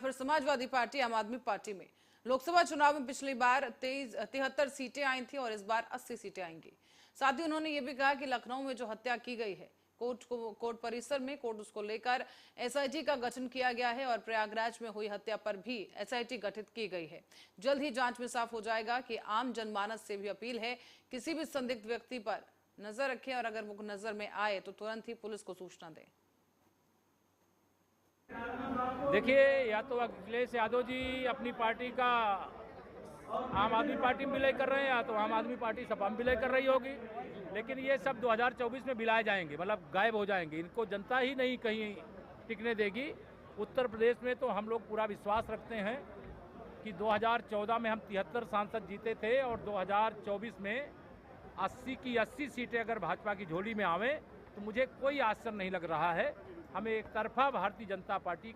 फिर समाजवादी पार्टी आम आदमी पार्टी में। लोकसभा चुनाव में पिछली बार 73 सीटें आई थी और इस बार 80 सीटें आएंगी। साथ ही उन्होंने ये भी कहा कि लखनऊ में जो हत्या की गई है, कोर्ट परिसर में कोर्ट उसको लेकर एसआईटी का गठन किया गया है और प्रयागराज में हुई हत्या पर भी एसआईटी गठित की गई है। जल्द ही जांच में साफ हो जाएगा कि आम जनमानस से भी अपील है किसी भी संदिग्ध व्यक्ति पर नजर रखें और अगर वो नजर में आए तो तुरंत ही पुलिस को सूचना दें। देखिए, या तो अखिलेश यादव जी अपनी पार्टी का आम आदमी पार्टी में विलय कर रहे हैं या तो आम आदमी पार्टी सपा में विलय कर रही होगी, लेकिन ये सब 2024 में विलाए जाएंगे, मतलब गायब हो जाएंगे। इनको जनता ही नहीं कहीं टिकने देगी। उत्तर प्रदेश में तो हम लोग पूरा विश्वास रखते हैं कि 2014 में हम 73 सांसद जीते थे और 2024 में 80 की 80 सीटें अगर भाजपा की झोली में आवे तो मुझे कोई आश्चर्य नहीं लग रहा है। हमें एक तरफा भारतीय जनता पार्टी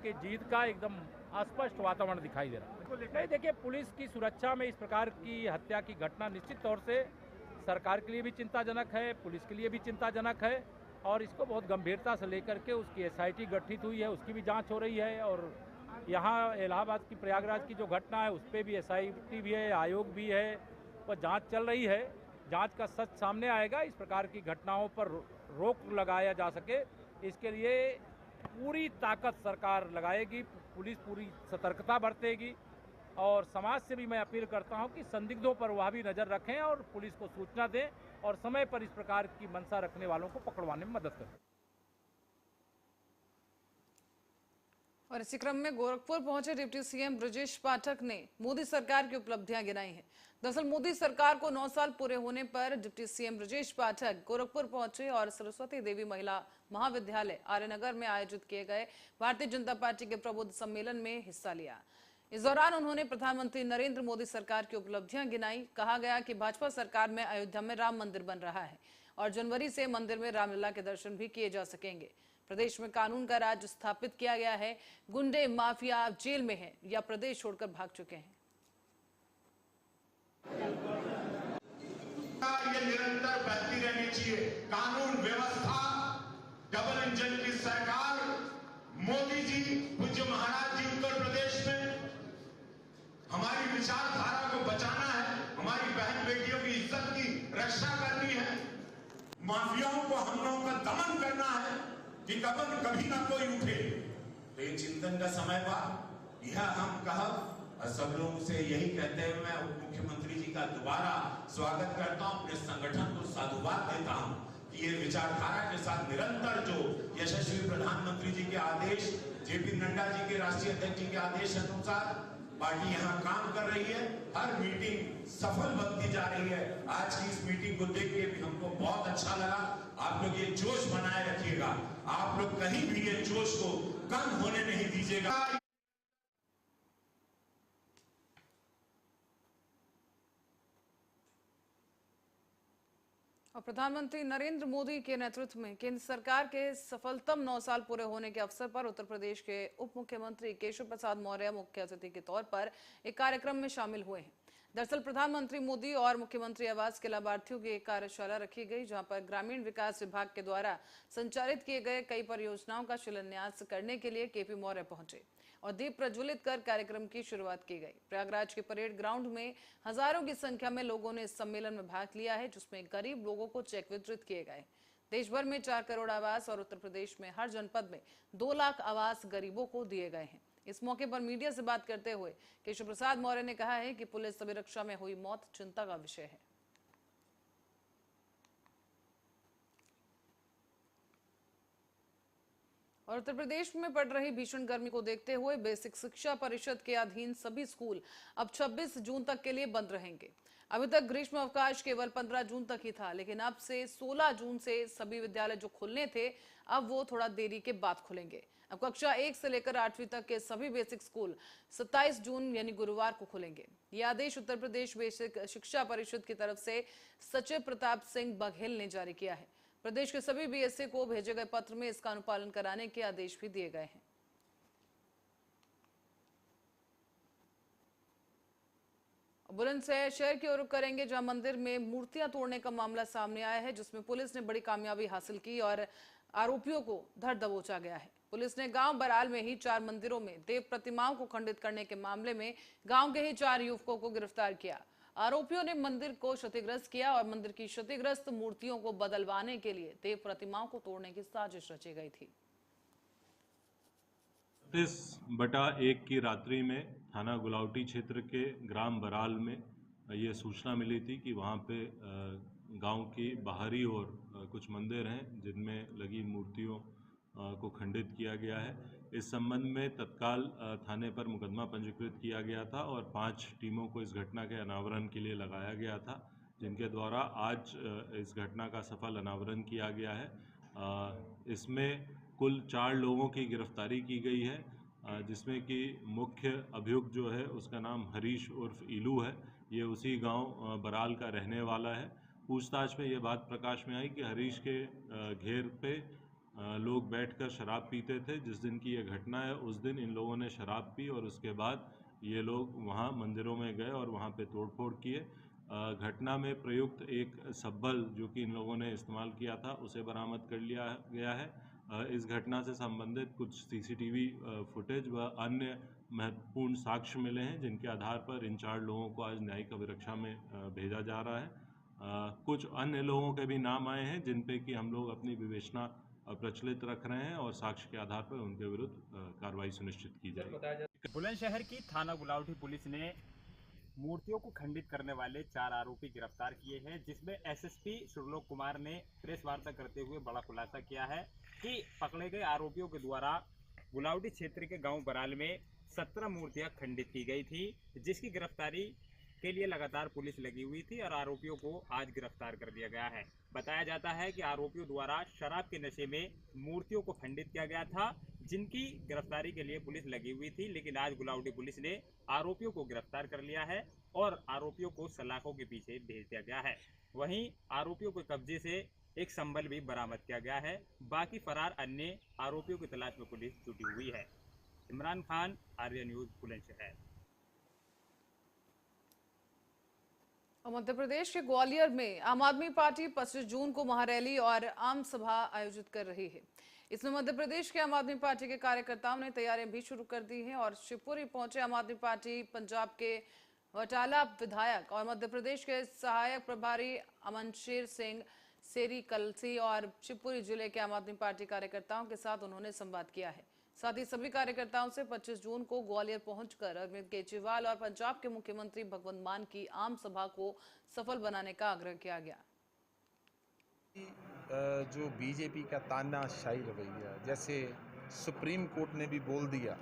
के जीत का एकदम स्पष्ट वातावरण दिखाई दे रहा है। नहीं, देखिए, पुलिस की सुरक्षा में इस प्रकार की हत्या की घटना निश्चित तौर से सरकार के लिए भी चिंताजनक है, पुलिस के लिए भी चिंताजनक है और इसको बहुत गंभीरता से लेकर के उसकी एसआईटी गठित हुई है, उसकी भी जांच हो रही है। और यहाँ इलाहाबाद की प्रयागराज की जो घटना है उस पर भी एसआईटी भी है, आयोग भी है, वह जांच चल रही है। जांच का सच सामने आएगा। इस प्रकार की घटनाओं पर रोक लगाया जा सके, इसके लिए पूरी ताकत सरकार लगाएगी, पुलिस पूरी सतर्कता बरतेगी और समाज से भी मैं अपील करता हूं कि संदिग्धों पर वह भी नजर रखें और पुलिस को सूचना दें और समय पर इस प्रकार की मंशा रखने वालों को पकड़वाने में मदद करें। और इसी क्रम में गोरखपुर पहुंचे डिप्टी सीएम ब्रजेश पाठक ने मोदी सरकार की उपलब्धियां गिनाई हैं। दरअसल मोदी सरकार को 9 साल पूरे होने पर डिप्टी सीएम ब्रजेश पाठक गोरखपुर पहुंचे और सरस्वती देवी महिला महाविद्यालय आर्यनगर में आयोजित किए गए भारतीय जनता पार्टी के प्रबुद्ध सम्मेलन में हिस्सा लिया। इस दौरान उन्होंने प्रधानमंत्री नरेंद्र मोदी सरकार की उपलब्धियां गिनाई। कहा गया कि भाजपा सरकार में अयोध्या में राम मंदिर बन रहा है और जनवरी से मंदिर में रामलला के दर्शन भी किए जा सकेंगे। प्रदेश में कानून का राज स्थापित किया गया है। गुंडे माफिया जेल में हैं या प्रदेश छोड़कर भाग चुके हैं। ये निरंतर बहती रहनी चाहिए। कानून व्यवस्था, डबल इंजन की सरकार, मोदी जी, पूज्य महाराज जी उत्तर प्रदेश में हमारी विचारधारा को बचाना है, हमारी बहन बेटियों की इज्जत की रक्षा करनी है, माफियाओं को हम लोगों का दमन करना है कि कभी ना कोई उठे। तो ये चिंतन का समय बा, यह हम कहा और सब लोगों से यही कहते हुए मैं उप मुख्यमंत्री जी का दोबारा स्वागत करता हूं, अपने संगठन को साधुवाद देता हूं कि ये विचारधारा के साथ निरंतर जो यशस्वी प्रधानमंत्री जी के आदेश, जेपी नड्डा जी के राष्ट्रीय अध्यक्ष जी के आदेश अनुसार पार्टी यहाँ काम कर रही है। हर मीटिंग सफल बनती जा रही है। आज की इस मीटिंग को देख के भी हमको बहुत अच्छा लगा। आप लोग ये जोश बनाए रखिएगा, आप लोग कहीं भी ये जोश को कम होने नहीं दीजिएगा। और प्रधानमंत्री नरेंद्र मोदी के नेतृत्व में केंद्र सरकार के सफलतम 9 साल पूरे होने के अवसर पर उत्तर प्रदेश के उप मुख्यमंत्री केशव प्रसाद मौर्य मुख्य अतिथि के तौर पर एक कार्यक्रम में शामिल हुए हैं। दरअसल प्रधानमंत्री मोदी और मुख्यमंत्री आवास के लाभार्थियों की एक कार्यशाला रखी गई, जहां पर ग्रामीण विकास विभाग के द्वारा संचालित किए गए कई परियोजनाओं का शिलान्यास करने के लिए केपी मौर्य पहुंचे और दीप प्रज्वलित कर कार्यक्रम की शुरुआत की गई। प्रयागराज के परेड ग्राउंड में हजारों की संख्या में लोगों ने इस सम्मेलन में भाग लिया है, जिसमें गरीब लोगों को चेक वितरित किए गए। देश भर में 4 करोड़ आवास और उत्तर प्रदेश में हर जनपद में 2 लाख आवास गरीबों को दिए गए हैं। इस मौके पर मीडिया से बात करते हुए केशव प्रसाद मौर्य ने कहा है कि पुलिस अभिरक्षा में हुई मौत चिंता का विषय है। और उत्तर प्रदेश में पड़ रही भीषण गर्मी को देखते हुए बेसिक शिक्षा परिषद के अधीन सभी स्कूल अब 26 जून तक के लिए बंद रहेंगे। अभी तक ग्रीष्म अवकाश केवल 15 जून तक ही था, लेकिन अब से 16 जून से सभी विद्यालय जो खुलने थे अब वो थोड़ा देरी के बाद खुलेंगे। अब कक्षा 1 से लेकर 8वीं तक के सभी बेसिक स्कूल 27 जून यानी गुरुवार को खुलेंगे। यह आदेश उत्तर प्रदेश बेसिक शिक्षा परिषद की तरफ से सचिव प्रताप सिंह बघेल ने जारी किया है। प्रदेश के सभी बीएसए को भेजे गए पत्र में इसका अनुपालन कराने के आदेश भी दिए गए हैं। बुलंदशहर की ओर रुख करेंगे, जहां मंदिर में मूर्तियां तोड़ने का मामला सामने आया है, जिसमें पुलिस ने बड़ी कामयाबी हासिल की और आरोपियों को धर दबोचा गया है। पुलिस ने गांव बराल में ही 4 मंदिरों में देव प्रतिमाओं को खंडित करने के मामले में गांव के ही 4 युवकों को गिरफ्तार किया। आरोपियों ने मंदिर को क्षतिग्रस्त किया और मंदिर की क्षतिग्रस्त मूर्तियों को बदलवाने के लिए देव प्रतिमाओं को तोड़ने की साजिश रची गई थी। 31/1 की रात्रि में थाना गुलावटी क्षेत्र के ग्राम बराल में ये सूचना मिली थी कि वहाँ पे गांव की बाहरी ओर कुछ मंदिर हैं जिनमें लगी मूर्तियों को खंडित किया गया है। इस संबंध में तत्काल थाने पर मुकदमा पंजीकृत किया गया था और 5 टीमों को इस घटना के अनावरण के लिए लगाया गया था, जिनके द्वारा आज इस घटना का सफल अनावरण किया गया है। इसमें कुल 4 लोगों की गिरफ्तारी की गई है, जिसमें कि मुख्य अभियुक्त जो है उसका नाम हरीश उर्फ इलू है। ये उसी गांव बराल का रहने वाला है। पूछताछ में ये बात प्रकाश में आई कि हरीश के घेर पे लोग बैठकर शराब पीते थे। जिस दिन की ये घटना है उस दिन इन लोगों ने शराब पी और उसके बाद ये लोग वहाँ मंदिरों में गए और वहाँ पे तोड़फोड़ किए। घटना में प्रयुक्त एक सब्बल जो कि इन लोगों ने इस्तेमाल किया था उसे बरामद कर लिया गया है। इस घटना से संबंधित कुछ सीसीटीवी फुटेज व अन्य महत्वपूर्ण साक्ष्य मिले हैं, जिनके आधार पर इन 4 लोगों को आज न्यायिक अभिरक्षा में भेजा जा रहा है। कुछ अन्य लोगों के भी नाम आए हैं जिन पे कि हम लोग अपनी विवेचना प्रचलित रख रहे हैं और साक्ष्य के आधार पर उनके विरुद्ध कार्रवाई सुनिश्चित की जाएगी। बुलंदशहर की थाना गुलावटी पुलिस ने मूर्तियों को खंडित करने वाले 4 आरोपी गिरफ्तार किए हैं, जिसमें एसएसपी सुरलोक कुमार ने प्रेस वार्ता करते हुए बड़ा खुलासा किया है कि पकड़े गए आरोपियों के द्वारा गुलावटी क्षेत्र के गांव बराल में 17 मूर्तियां खंडित की गई थी, जिसकी गिरफ्तारी के लिए लगातार पुलिस लगी हुई थी और आरोपियों को आज गिरफ्तार कर दिया गया है। बताया जाता है कि आरोपियों द्वारा शराब के नशे में मूर्तियों को खंडित किया गया था, जिनकी गिरफ्तारी के लिए पुलिस लगी हुई थी, लेकिन आज गुलावटी पुलिस ने आरोपियों को गिरफ्तार कर लिया है और आरोपियों को सलाखों के पीछे भेज दिया गया है। वहीं आरोपियों के कब्जे से एक संबल भी बरामद किया गया है। बाकी फरार अन्य आरोपियों की तलाश में पुलिस जुटी हुई है। इमरान खान, आर्या न्यूज, बुलंदशहर। मध्य प्रदेश के ग्वालियर में आम आदमी पार्टी 25 जून को महारैली और आम सभा आयोजित कर रही है। इसमें मध्य प्रदेश के आम आदमी पार्टी के कार्यकर्ताओं ने तैयारियां भी शुरू कर दी हैं और शिवपुरी पहुंचे आम आदमी पार्टी पंजाब के वटाला विधायक और मध्य प्रदेश के सहायक प्रभारी अमनशेर सिंह सेरी कलसी और शिवपुरी जिले के आम आदमी पार्टी कार्यकर्ताओं के साथ उन्होंने संवाद किया है। साथ ही सभी कार्यकर्ताओं से 25 जून को ग्वालियर पहुंचकर अरविंद केजरीवाल और पंजाब के मुख्यमंत्री भगवंत मान की आम सभा को सफल बनाने का आग्रह किया गया। जो बीजेपी का तानाशाही रवैया, जैसे सुप्रीम कोर्ट ने भी बोल दिया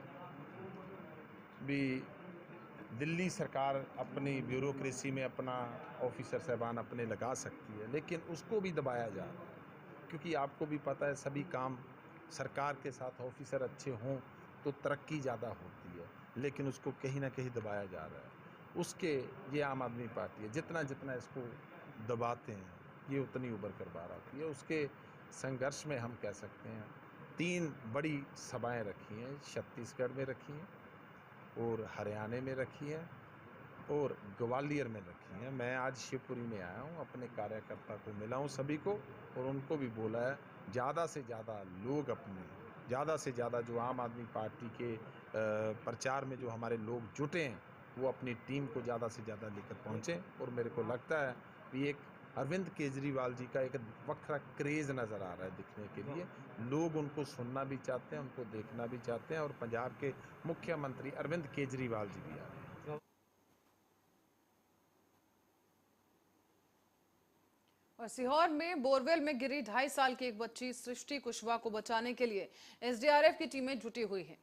भी दिल्ली सरकार अपनी ब्यूरोक्रेसी में अपना ऑफिसर साहबान अपने लगा सकती है, लेकिन उसको भी दबाया जा रहा है, क्योंकि आपको भी पता है सभी काम सरकार के साथ ऑफिसर अच्छे हों तो तरक्की ज़्यादा होती है, लेकिन उसको कहीं ना कहीं दबाया जा रहा है। उसके ये आम आदमी पार्टी है, जितना जितना इसको दबाते हैं ये उतनी उभर कर बाहर आती है। उसके संघर्ष में हम कह सकते हैं 3 बड़ी सभाएं रखी हैं, छत्तीसगढ़ में रखी हैं और हरियाणा में रखी है और ग्वालियर में रखी है। मैं आज शिवपुरी में आया हूँ, अपने कार्यकर्ता को मिला हूँ सभी को, और उनको भी बोला है ज़्यादा से ज़्यादा लोग अपने, ज़्यादा से ज़्यादा जो आम आदमी पार्टी के प्रचार में जो हमारे लोग जुटे हैं वो अपनी टीम को ज़्यादा से ज़्यादा लेकर पहुँचें। और मेरे को लगता है कि एक अरविंद केजरीवाल जी का एक वक्रा क्रेज़ नज़र आ रहा है दिखने के लिए। लोग उनको सुनना भी चाहते हैं, उनको देखना भी चाहते हैं, और पंजाब के मुख्यमंत्री अरविंद केजरीवाल जी भी आ रहे हैं। और सीहोर में बोरवेल में गिरी 2.5 साल की एक बच्ची सृष्टि कुशवाहा को बचाने के लिए एसडीआरएफ की टीमें जुटी हुई हैं।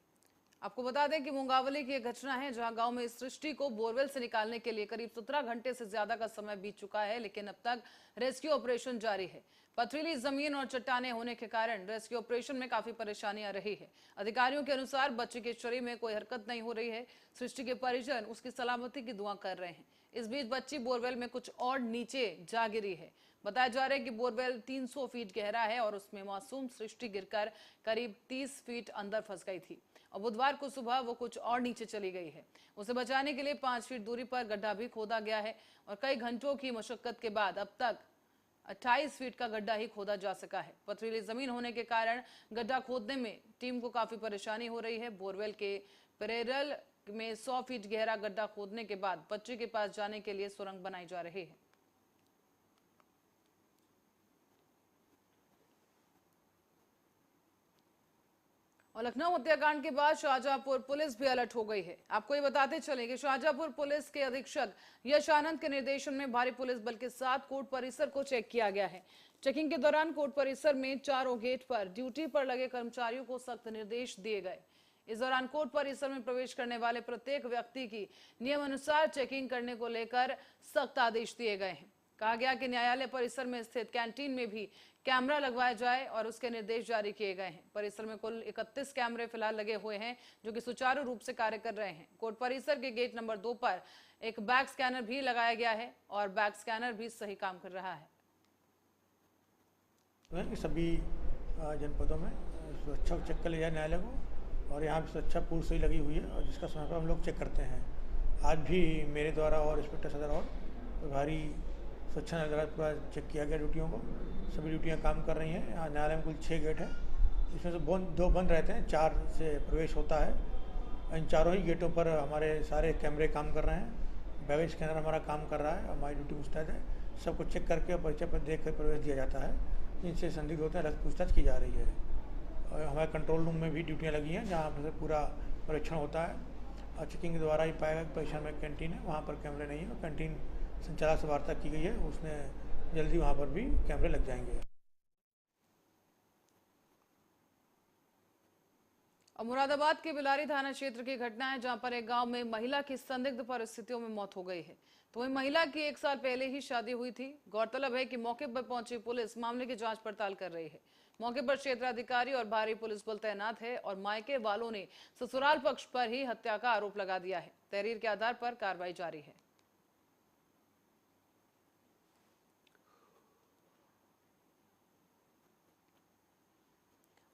आपको बता दें कि मुंगावली की एक घटना है जहां गांव में इस सृष्टि को बोरवेल से निकालने के लिए करीब 17 घंटे से ज्यादा का समय बीत चुका है, लेकिन अब तक रेस्क्यू ऑपरेशन जारी है। पथरीली जमीन और चट्टाने होने के कारण रेस्क्यू ऑपरेशन में काफी परेशानी आ रही है। अधिकारियों के अनुसार बच्ची के शरीर में कोई हरकत नहीं हो रही है। सृष्टि के परिजन उसकी सलामती की दुआ कर रहे हैं। इस बीच बच्ची बोरवेल में कुछ और नीचे जा गिरी है। बताया जा रहा है कि बोरवेल 300 फीट गहरा है और उसमें मासूम सृष्टि गिरकर करीब 30 फीट अंदर फंस गई थी और बुधवार को सुबह वो कुछ और नीचे चली गई है। उसे बचाने के लिए 5 फीट दूरी पर गड्ढा भी खोदा गया है और कई घंटों की मशक्कत के बाद अब तक 28 फीट का गड्ढा ही खोदा जा सका है। पथरीली जमीन होने के कारण गड्ढा खोदने में टीम को काफी परेशानी हो रही है। बोरवेल के पेरेरल में 100 फीट गहरा गड्ढा खोदने के बाद पटरी के पास जाने के लिए सुरंग बनाई जा रही है। और लखनऊ हत्याकांड के बाद शाहजहांपुर पुलिस भी अलर्ट हो गई है। आपको ये बताते चलें कि शाहजहांपुर पुलिस के अधीक्षक यश आनंद के निर्देशन में भारी पुलिस बल के साथ कोर्ट परिसर को चेक किया गया है। चेकिंग के दौरान कोर्ट परिसर में चारों गेट पर ड्यूटी पर लगे कर्मचारियों को सख्त निर्देश दिए गए। इस दौरान कोर्ट परिसर में प्रवेश करने वाले प्रत्येक व्यक्ति की नियमानुसार चेकिंग करने को लेकर सख्त आदेश दिए गए हैं। कहा गया कि न्यायालय परिसर में स्थित कैंटीन में भी कैमरा लगवाया जाए और उसके निर्देश जारी किए गए हैं। परिसर में कुल 31 कैमरे फिलहाल लगे हुए हैं जो कि सुचारू रूप से कार्य कर रहे हैं। कोर्ट परिसर के गेट नंबर 2 पर एक बैग स्कैनर भी लगाया गया है और बैग स्कैनर भी सही काम कर रहा है। सभी जनपदों में सुरक्षा चेक कर लिया जाए न्यायालय को, और यहाँ सुरक्षा पूरी सही लगी हुई है और जिसका समय पर हम लोग चेक करते हैं। आज भी मेरे द्वारा और इंस्पेक्टर सदर और प्रभारी सुरक्षा द्वारा पूरा चेक किया गया ड्यूटियों को। सभी ड्यूटियाँ काम कर रही हैं। यहाँ न्यायालय में कुल 6 गेट हैं, इसमें से 2 बंद रहते हैं, 4 से प्रवेश होता है। इन चारों ही गेटों पर हमारे सारे कैमरे काम कर रहे हैं। बैगेज स्कैनर हमारा काम कर रहा है। हमारी ड्यूटी मुस्तैद है। सबको चेक करके और परिचय पर देख कर प्रवेश दिया जाता है। जिनसे संदिग्ध होते हैं अलग पूछताछ की जा रही है। और हमारे कंट्रोल रूम में भी ड्यूटियाँ लगी हैं जहाँ पर पूरा परीक्षण होता है और चेकिंग के द्वारा ही पाएगा कि परिसर में कैंटीन है, वहाँ पर कैमरे नहीं है। और कैंटीन संचालक से वार्ता की गई है, उसमें जल्दी वहाँ पर भी कैमरे लग जाएंगे। और मुरादाबाद के बिलारी थाना क्षेत्र की घटना है जहां पर एक गांव में महिला की संदिग्ध परिस्थितियों में मौत हो गई है। तो वही महिला की 1 साल पहले ही शादी हुई थी। गौरतलब है कि मौके पर पहुंची पुलिस मामले की जांच पड़ताल कर रही है। मौके पर क्षेत्राधिकारी और भारी पुलिस बल तैनात है और मायके वालों ने ससुराल पक्ष पर ही हत्या का आरोप लगा दिया है। तहरीर के आधार पर कार्रवाई जारी है।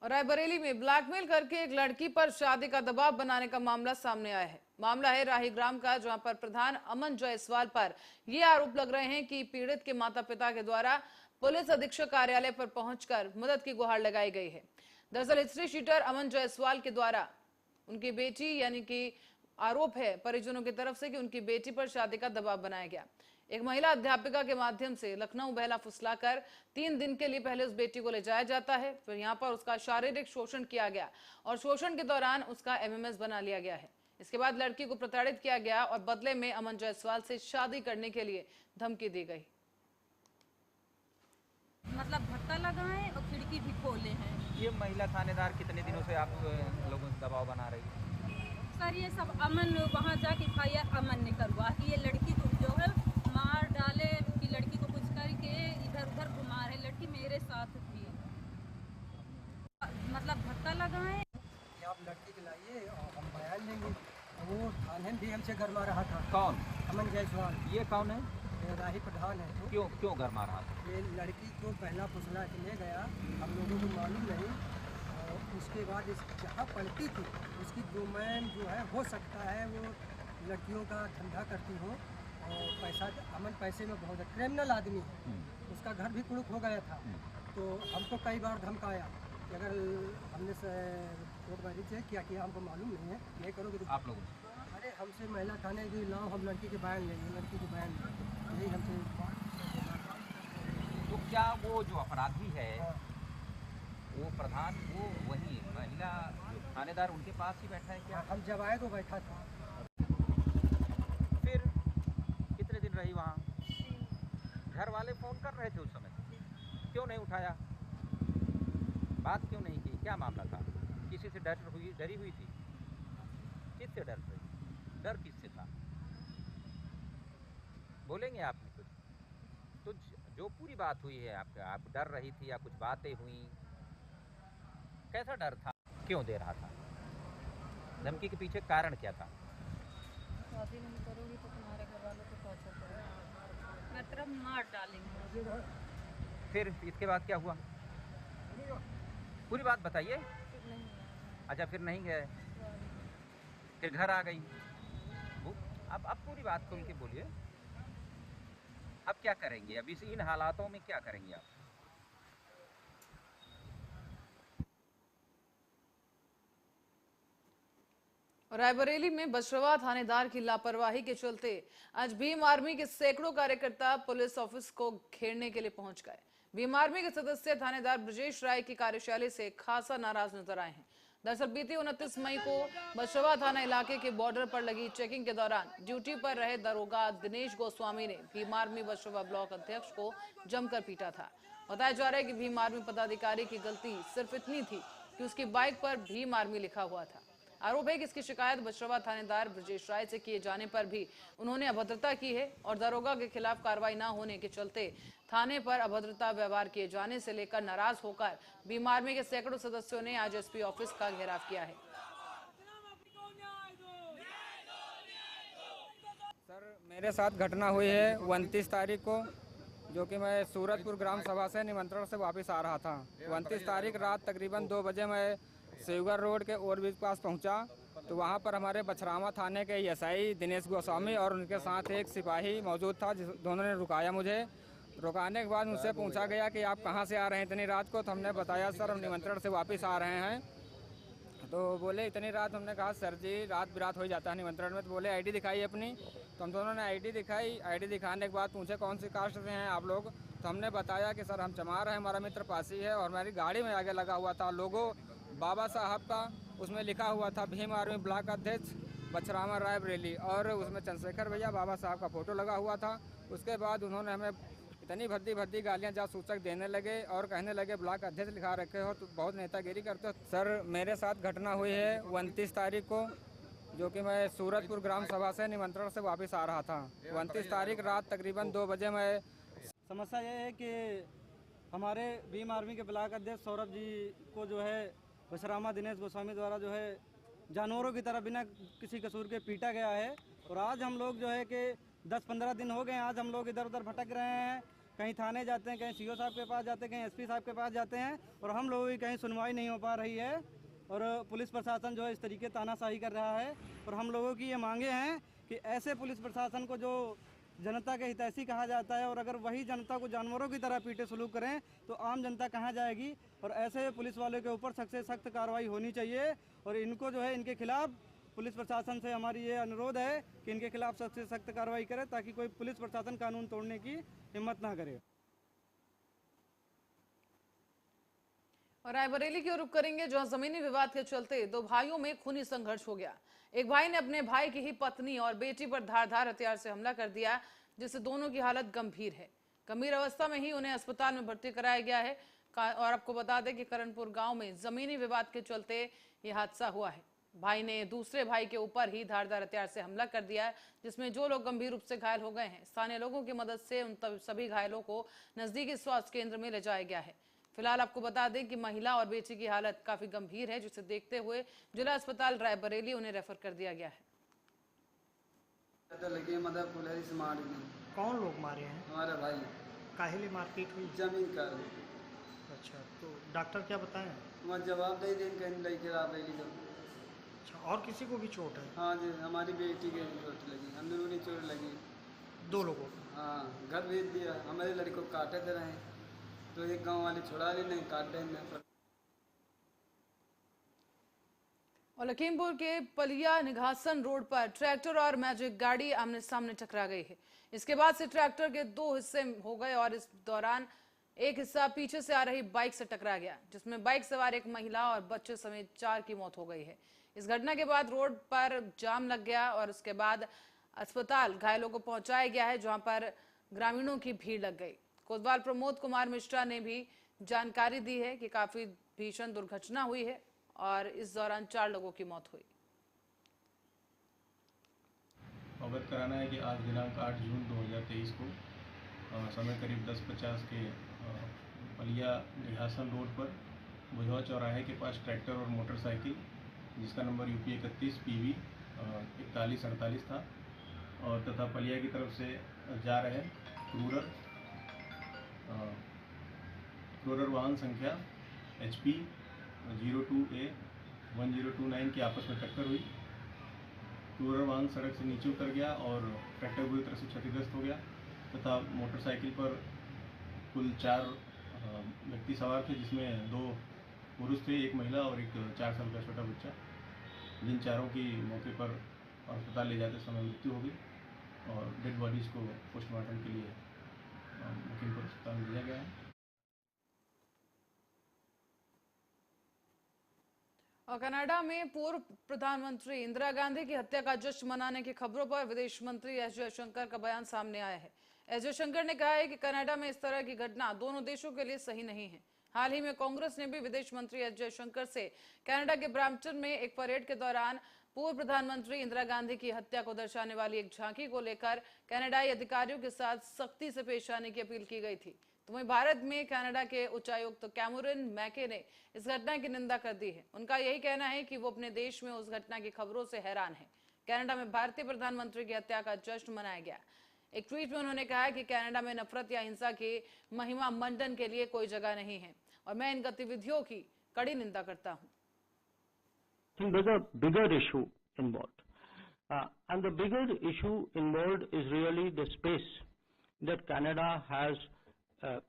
और रायबरेली में ब्लैकमेल करके एक लड़की पर शादी का दबाव बनाने का मामला सामने आया है। मामला है राहीग्राम का, जहां पर प्रधान अमन जायसवाल पर यह आरोप लग रहे हैं कि पीड़ित के माता-पिता के द्वारा पुलिस अधीक्षक कार्यालय पर पहुंचकर मदद की गुहार लगाई गई है। दरअसल हिस्ट्री शीटर अमन जायसवाल के द्वारा उनकी बेटी यानी कि आरोप है परिजनों की तरफ से कि उनकी बेटी पर शादी का दबाव बनाया गया। एक महिला अध्यापिका के माध्यम से लखनऊ बहला फुसलाकर 3 दिन के लिए पहले उस बेटी को ले जाया जाता है। फिर यहाँ पर उसका शारीरिक शोषण किया गया और शोषण के दौरान उसका MMS बना लिया गया है। इसके बाद लड़की को प्रताड़ित किया गया और बदले में अमन जायसवाल से शादी करने के लिए धमकी दी गई। मतलब धक्का लगाएं और खिड़की भी खोले हैं। ये महिला थानेदार कितने दिनों से आप लोगों से दबाव बना रही है? सर ये सब अमन वहाँ जाके FIR अमन ने करवा कि ये लड़की को जो है मार डाले, कि लड़की को कुछ करके इधर उधर घुमा रहे। लड़की मेरे साथ थी। मतलब धक्का लगाएं। आप लड़की के लाइए और हम बयान लेंगे। वो थाने भी हमसे गरमा रहा था। कौन? अमन जायसवाल। ये कौन है? राही प्रधान है। तो क्यों गरमा रहा था? ये लड़की को पहला फुसला के ले गया, हम लोगों को मालूम नहीं। और उसके बाद इस जहाँ पढ़ती थी उसकी डोमेन जो है हो सकता है वो लड़कियों का धंधा करती हो और पैसा, अमन पैसे में बहुत है, क्रिमिनल आदमी है। उसका घर भी कुड़ुक हो गया था। तो हमको कई बार धमकाया कि अगर हमने कोर्ट मैरिज चेक किया कि हमको मालूम नहीं है, नहीं करोगे तो आप लोगों अरे हमसे महिला थाने की लाओ, हम लड़की के बयान लेंगे, लड़की के बयान यही हमसे। तो क्या वो जो अपराधी है वो प्रधान वो वही महिला थानेदार उनके पास ही बैठा है क्या? हम जब आए तो बैठा था। फिर कितने दिन रही वहाँ? घर वाले फ़ोन कर रहे थे उस समय, क्यों नहीं उठाया? बात क्यों नहीं की? क्या मामला था? किसी से डरी हुई थी? किससे डर रही? डर किससे था? बोलेंगे आपने कुछ? तो जो पूरी बात हुई है आपका, आप डर रही थी या कुछ बातें हुई, कैसा डर था? क्यों दे रहा था? धमकी के पीछे कारण क्या था? शादी नहीं करोगी तो तुम्हारे घर वालों को टॉर्चर करेंगे, मतलब मार डालेंगे। फिर इसके बाद क्या हुआ? पूरी बात बताइए। अच्छा, फिर नहीं गए, फिर घर आ गई। अब पूरी बात खुल के बोलिए। अब क्या करेंगे? अब इन हालातों में क्या करेंगे आप? रायबरेली में बछरवा थानेदार की लापरवाही के चलते आज भीम आर्मी के सैकड़ों कार्यकर्ता पुलिस ऑफिस को घेरने के लिए पहुंच गए। भीम आर्मी के सदस्य थानेदार ब्रजेश राय की कार्यशैली से खासा नाराज नजर आए हैं। दरअसल बीती 29 मई को बछरवा थाना इलाके के बॉर्डर पर लगी चेकिंग के दौरान ड्यूटी पर रहे दरोगा दिनेश गोस्वामी ने भीम आर्मी बछरवा ब्लॉक अध्यक्ष को जमकर पीटा था। बताया जा रहा है कि भीम आर्मी पदाधिकारी की गलती सिर्फ इतनी थी कि उसकी बाइक पर भीम आर्मी लिखा हुआ था। आरोप है कि इसकी शिकायत बछरवा थानेदार ब्रजेश राय से किए जाने पर भी उन्होंने अभद्रता की है और दरोगा के खिलाफ कार्रवाई न होने के चलते थाने पर अभद्रता व्यवहार किए जाने से लेकर नाराज होकर भीम आर्मी के सैकड़ों सदस्यों ने आज एसपी ऑफिस का घेराव किया है। सर, मेरे साथ घटना हुई है 29 तारीख को, जो कि मैं सूरजपुर ग्राम सभा से निमंत्रण से वापस आ रहा था। 29 तारीख रात तकरीबन 2 बजे मैं सेवगर रोड के ओवरब्रिज के पास पहुंचा, तो वहां पर हमारे बछरामा थाने के एसआई दिनेश गोस्वामी और उनके साथ एक सिपाही मौजूद था, दोनों ने रुकाया मुझे। रुकाने के बाद मुझसे पूछा गया कि आप कहां से आ रहे हैं इतनी रात को। तो हमने बताया सर हम निमंत्रण से वापस आ रहे हैं। तो बोले इतनी रात? हमने कहा सर जी रात बिरात हो जाता है निमंत्रण में। तो बोले आईडी दिखाई अपनी। तो हम दोनों ने आईडी दिखाई। आईडी दिखाने के बाद पूछे कौन सी कास्ट से हैं आप लोग। तो हमने बताया कि सर हम चमार हैं, हमारा मित्र पासी है और हमारी गाड़ी में आगे लगा हुआ था लोगो बाबा साहब का, उसमें लिखा हुआ था भीम आर्मी ब्लॉक अध्यक्ष बछरामा रायबरेली, और उसमें चंद्रशेखर भैया बाबा साहब का फोटो लगा हुआ था। उसके बाद उन्होंने हमें इतनी भद्दी गालियां जासूचक देने लगे और कहने लगे ब्लॉक अध्यक्ष लिखा रखे हो तो बहुत नेतागिरी करते हो। सर मेरे साथ घटना हुई है 29 तारीख को, जो कि मैं सूरजपुर ग्राम सभा से निमंत्रण से वापस आ रहा था। 29 तारीख रात तकरीबन 2 बजे मैं। समस्या ये है कि हमारे भीम आर्मी के ब्लॉक अध्यक्ष सौरभ जी को जो है बछरामा दिनेश गोस्वामी द्वारा जो है जानवरों की तरह बिना किसी कसूर के पीटा गया है। और आज हम लोग जो है कि 10-15 दिन हो गए, आज हम लोग इधर उधर भटक रहे हैं, कहीं थाने जाते हैं, कहीं सीओ साहब के पास जाते हैं, कहीं एसपी साहब के पास जाते हैं, और हम लोगों की कहीं सुनवाई नहीं हो पा रही है। और पुलिस प्रशासन जो है इस तरीके तानाशाही कर रहा है। और हम लोगों की ये मांगे हैं कि ऐसे पुलिस प्रशासन को जो जनता के हितैषी कहा जाता है, और अगर वही जनता को जानवरों की तरह पीटे सलूक करें तो आम जनता कहाँ जाएगी। और ऐसे पुलिस वालों के ऊपर सख्त से सख्त कार्रवाई होनी चाहिए। और इनको जो है इनके खिलाफ पुलिस प्रशासन से हमारी ये अनुरोध है कि इनके खिलाफ सख्त से सख्त कार्रवाई करे, ताकि कोई पुलिस प्रशासन कानून तोड़ने की हिम्मत ना करे। और रायबरेली की ओर रुख करेंगे, जहां जमीनी विवाद के चलते 2 भाइयों में खूनी संघर्ष हो गया। एक भाई ने अपने भाई की ही पत्नी और बेटी पर धारदार हथियार से हमला कर दिया, जिससे दोनों की हालत गंभीर है। गंभीर अवस्था में ही उन्हें अस्पताल में भर्ती कराया गया है। और आपको बता दें कि करणपुर गांव में जमीनी विवाद के चलते ये हादसा हुआ है। भाई ने दूसरे भाई के ऊपर ही धारदार हथियार से हमला कर दिया है, जिसमें जो लोग गंभीर रूप से घायल हो गए हैं। स्थानीय लोगों की मदद से उन सभी घायलों को नजदीकी स्वास्थ्य केंद्र में ले जाया गया है। फिलहाल आपको बता दें कि महिला और बेटी की हालत काफी गंभीर है, जिसे देखते हुए जिला अस्पताल रायबरेली उन्हें रेफर कर दिया गया है। कौन लोग मारे हैं? हमारा भाई। काहेली मारपीट हुई? जमीन का। अच्छा, तो डॉक्टर क्या बताएं? वहाँ जवाब दे दें कहीं लेके आ रही तो। अच्छा, और किसी को भी चोट है? हाँ जी, हमारी बेटी के चोट लगी, हम दोनों ने चोट लगी। 2 लोगों को? हाँ, घर भेज दिया। हमारे लड़के को काटे दे रहे हैं, तो एक गांव वाले छोड़ा भी नहीं, काट देंगे। और लखीमपुर के पलिया निघासन रोड पर ट्रैक्टर और मैजिक गाड़ी आमने सामने टकरा गई है। इसके बाद से ट्रैक्टर के 2 हिस्से हो गए और इस दौरान एक हिस्सा पीछे से आ रही बाइक से टकरा गया, जिसमें बाइक सवार एक महिला और बच्चे समेत 4 की मौत हो गई है। इस घटना के बाद रोड पर जाम लग गया और उसके बाद अस्पताल घायलों को पहुंचाया गया है, जहां पर ग्रामीणों की भीड़ लग गई। कोतवाल प्रमोद कुमार मिश्रा ने भी जानकारी दी है कि काफी भीषण दुर्घटना हुई है और इस दौरान 4 लोगों की मौत हुई। अवगत कराना है कि आज दिनांक 8 जून 2023 को समय करीब 10:50 के पलिया निघासन रोड पर बुझवा चौराहे के पास ट्रैक्टर और मोटरसाइकिल, जिसका नंबर UP 31 PV 4148 था, और तथा पलिया की तरफ से जा रहे क्रूरर वाहन संख्या HP 02A 1029 की आपस में टक्कर हुई। क्रूरर वाहन सड़क से नीचे उतर गया और ट्रैक्टर बुरी तरह से क्षतिग्रस्त हो गया तथा मोटरसाइकिल पर कुल 4 व्यक्ति सवार थे, जिसमें 2 पुरुष थे, 1 महिला और एक 4 साल का छोटा बच्चा, जिन चारों की मौके पर अस्पताल ले जाते समय मृत्यु हो गई और डेड बॉडीज़ को पोस्टमार्टम के लिए लखीमपुर अस्पताल में लिया गया है। और कनाडा में पूर्व प्रधानमंत्री इंदिरा गांधी की हत्या का जश्न मनाने की खबरों पर विदेश मंत्री एस जयशंकर का बयान सामने आया है। एस जयशंकर ने कहा है कि कनाडा में इस तरह की घटना दोनों देशों के लिए सही नहीं है। हाल ही में कांग्रेस ने भी विदेश मंत्री एस जयशंकर से कनाडा के ब्रैम्पटन में एक परेड के दौरान पूर्व प्रधानमंत्री इंदिरा गांधी की हत्या को दर्शाने वाली एक झांकी को लेकर कनाडाई अधिकारियों के साथ सख्ती से पेश आने की अपील की गई थी। तो वहीं भारत में कनाडा के उच्चायुक्त कैमरून मैके ने इस घटना की निंदा कर दी है। उनका यही कहना है कि वो अपने देश में उस घटना की खबरों से हैरान है। कनाडा में भारतीय प्रधानमंत्री की हत्या का जश्न मनाया गया। एक ट्वीट में उन्होंने कहा कि कनाडा में नफरत या हिंसा के महिमा मंडन के लिए कोई जगह नहीं है और मैं इन गतिविधियों की कड़ी निंदा करता हूँ। I think there's a bigger issue involved. And the bigger issue involved is really the space that Canada has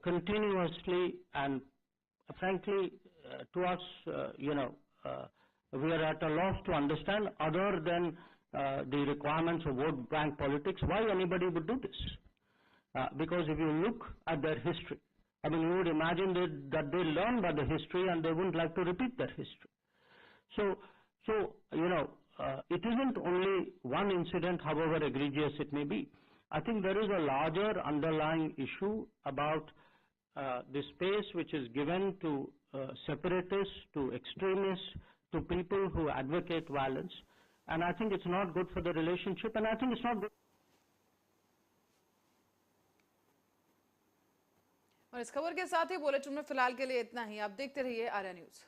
continuously and frankly to us, we are at a loss to understand, other than the requirements of vote bank politics, why anybody would do this. Because if you look at their history, I mean, you would imagine that they learn by the history and they wouldn't like to repeat their history. So it isn't only one incident, however egregious it may be. I think there is a larger underlying issue about the space which is given to separatists, to extremists, to people who advocate violence. And I think it's not good for the relationship, and I think it's not good. और इस खबर के साथ ही bulletin में फिलहाल के लिए इतना ही। आप देखते रहिए आर्या न्यूज।